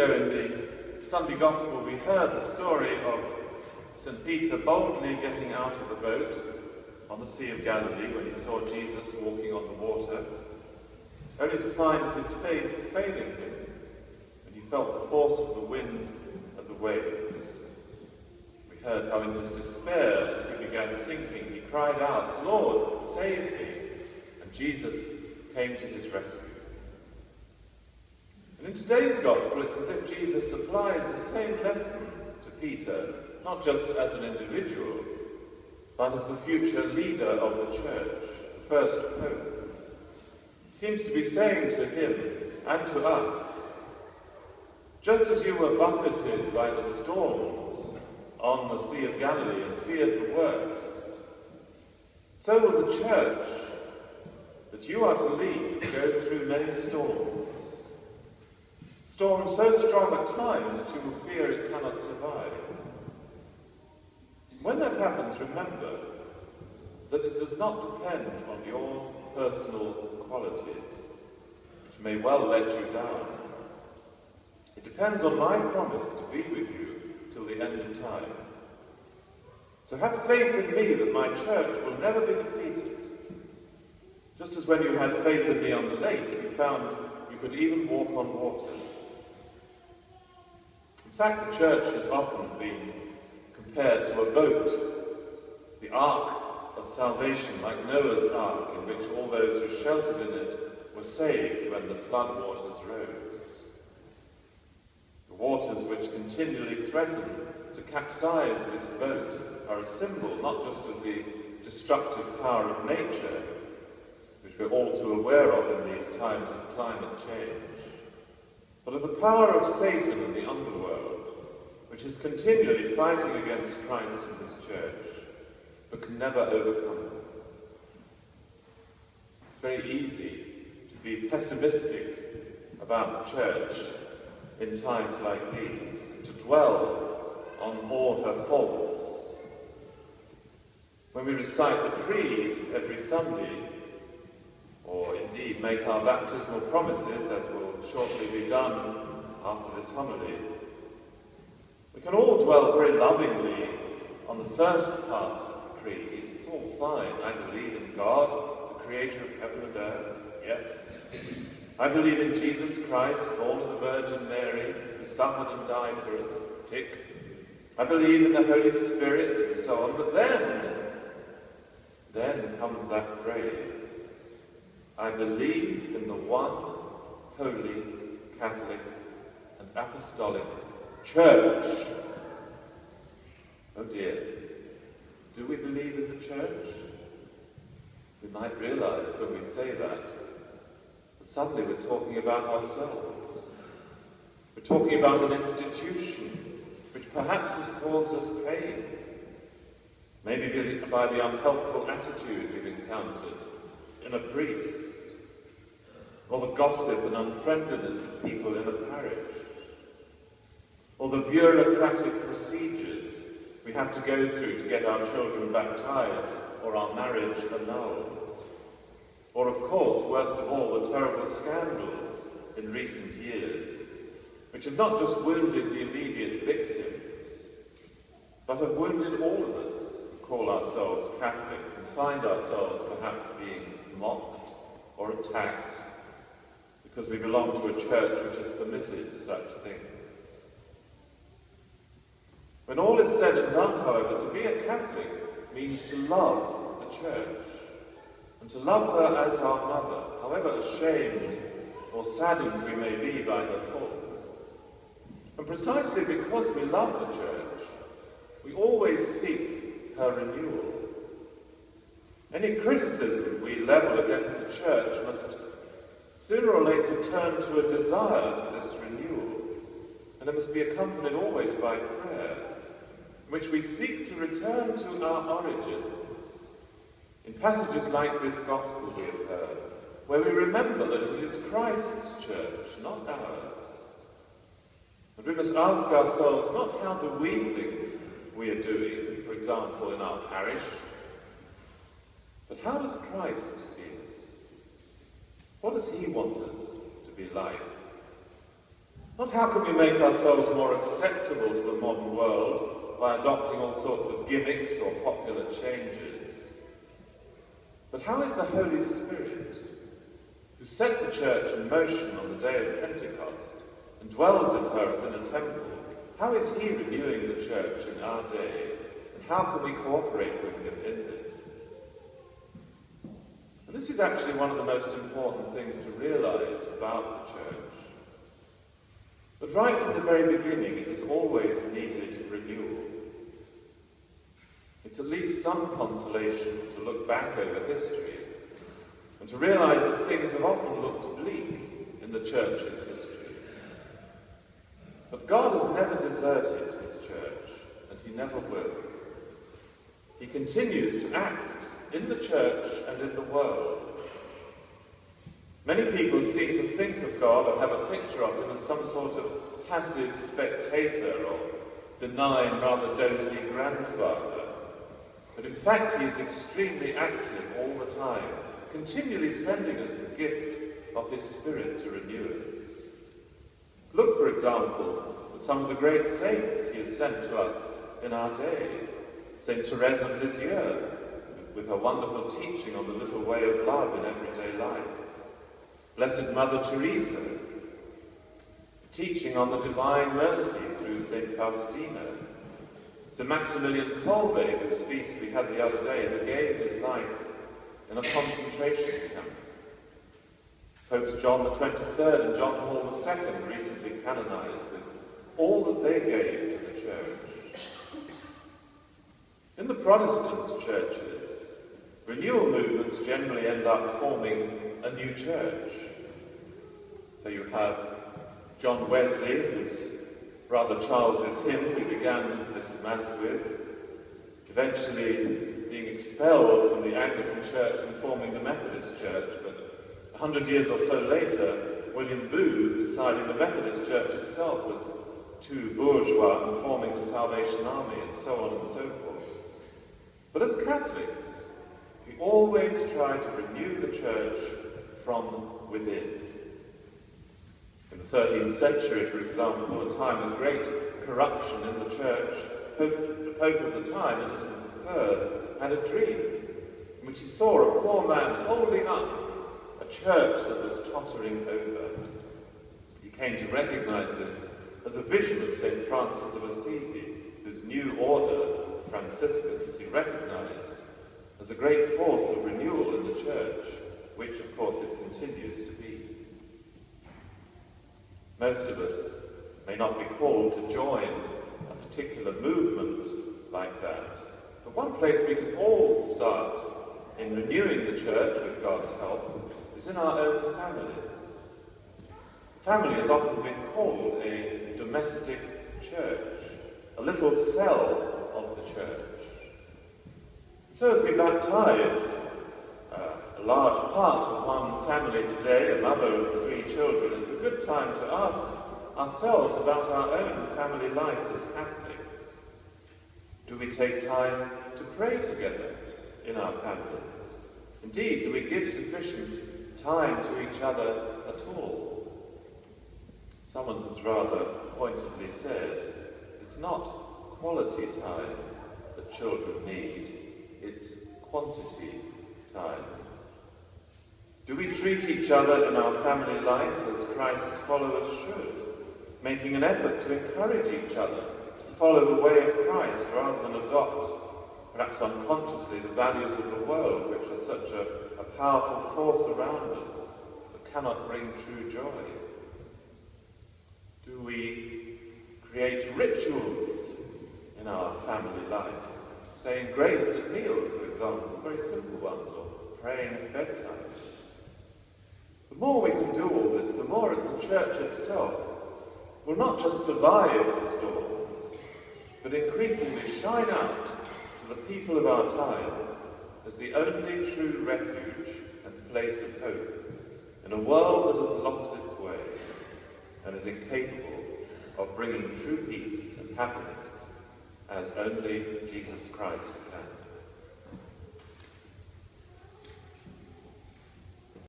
ago in the Sunday Gospel we heard the story of St. Peter boldly getting out of the boat on the Sea of Galilee when he saw Jesus walking on the water, only to find his faith failing him when he felt the force of the wind and the waves. We heard how in his despair, as he began sinking, he cried out, "Lord, save me!" And Jesus came to his rescue. And in today's Gospel, it's as if Jesus applies the same lesson to Peter, not just as an individual, but as the future leader of the church, the first pope. He seems to be saying to him and to us, just as you were buffeted by the storms on the Sea of Galilee and feared the worst, so will the church that you are to lead go through many storms. Storms so strong at times that you will fear it cannot survive. When that happens, remember that it does not depend on your personal qualities, which may well let you down. It depends on my promise to be with you till the end of time. So have faith in me that my church will never be defeated. Just as when you had faith in me on the lake, you found you could even walk on water. In fact, the church has often been compared to a boat, the ark of salvation, like Noah's ark, in which all those who sheltered in it were saved when the flood waters rose. The waters which continually threaten to capsize this boat are a symbol not just of the destructive power of nature, which we're all too aware of in these times of climate change, but of the power of Satan and the underworld, which is continually fighting against Christ and his church, but can never overcome him. It's very easy to be pessimistic about the church in times like these, to dwell on all her faults. When we recite the Creed every Sunday, or indeed make our baptismal promises, as will shortly be done after this homily, we can all dwell very lovingly on the first part of the Creed. It's all fine. I believe in God, the creator of heaven and earth, yes. I believe in Jesus Christ, born of the Virgin Mary, who suffered and died for us, tick. I believe in the Holy Spirit, and so on. But then comes that phrase, I believe in the one holy, Catholic, and Apostolic Church. Oh dear, do we believe in the church? We might realize when we say that suddenly we're talking about ourselves. We're talking about an institution which perhaps has caused us pain, maybe by the unhelpful attitude we've encountered in a priest, or the gossip and unfriendliness of people in a parish, or the bureaucratic procedures we have to go through to get our children baptized or our marriage annulled. Or, of course, worst of all, the terrible scandals in recent years, which have not just wounded the immediate victims, but have wounded all of us who call ourselves Catholic and find ourselves perhaps being mocked or attacked because we belong to a church which has permitted such things. When all is said and done, however, to be a Catholic means to love the church, and to love her as our mother, however ashamed or saddened we may be by her faults. And precisely because we love the church, we always seek her renewal. Any criticism we level against the church must sooner or later turn to a desire for this renewal, and it must be accompanied always by prayer, in which we seek to return to our origins, in passages like this Gospel we have heard, where we remember that it is Christ's church, not ours. And we must ask ourselves not how do we think we are doing, for example, in our parish, but how does Christ see us? What does he want us to be like? Not how can we make ourselves more acceptable to the modern world by adopting all sorts of gimmicks or popular changes, but how is the Holy Spirit, who set the church in motion on the day of Pentecost and dwells in her as in a temple, how is he renewing the church in our day, and how can we cooperate with him in this? And this is actually one of the most important things to realize about the church. But right from the very beginning, it has always needed renewal. It's at least some consolation to look back over history and to realize that things have often looked bleak in the church's history. But God has never deserted his church, and he never will. He continues to act in the church and in the world. Many people seem to think of God or have a picture of him as some sort of passive spectator or benign, rather dozy grandfather. But in fact, he is extremely active all the time, continually sending us the gift of his Spirit to renew us. Look, for example, at some of the great saints he has sent to us in our day. St. Therese of Lisieux, with her wonderful teaching on the little way of love in everyday life. Blessed Mother Teresa, teaching on the divine mercy through St. Faustina. Sir Maximilian Kolbe, whose feast we had the other day, who gave his life in a concentration camp. Popes John the 23rd and John Paul II, recently canonized, with all that they gave to the church. In the Protestant churches, renewal movements generally end up forming a new church. So you have John Wesley, whose brother Charles's hymn we began this Mass with, eventually being expelled from the Anglican Church and forming the Methodist Church, but 100 years or so later, William Booth deciding the Methodist Church itself was too bourgeois and forming the Salvation Army, and so on and so forth. But as Catholics, we always try to renew the church from within. In the 13th century, for example, a time of great corruption in the church, the Pope of the time, Innocent III, had a dream in which he saw a poor man holding up a church that was tottering over. He came to recognize this as a vision of St. Francis of Assisi, whose new order, Franciscans, he recognized as a great force of renewal in the church, which, of course, it continues to be. Most of us may not be called to join a particular movement like that, but one place we can all start in renewing the church with God's help is in our own families. Family has often been called a domestic church, a little cell of the church. So as we baptize a large part of one family today, a mother of 3 children, it's a good time to ask ourselves about our own family life as Catholics. Do we take time to pray together in our families? Indeed, do we give sufficient time to each other at all? Someone has rather pointedly said, it's not quality time that children need, it's quantity time. Do we treat each other in our family life as Christ's followers should, making an effort to encourage each other to follow the way of Christ rather than adopt, perhaps unconsciously, the values of the world, which are such a powerful force around us that cannot bring true joy? Do we create rituals in our family life? Saying grace at meals, for example, very simple ones, or praying at bedtime. The more we can do all this, the more the church itself will not just survive the storms, but increasingly shine out to the people of our time as the only true refuge and place of hope in a world that has lost its way and is incapable of bringing true peace and happiness as only Jesus Christ can.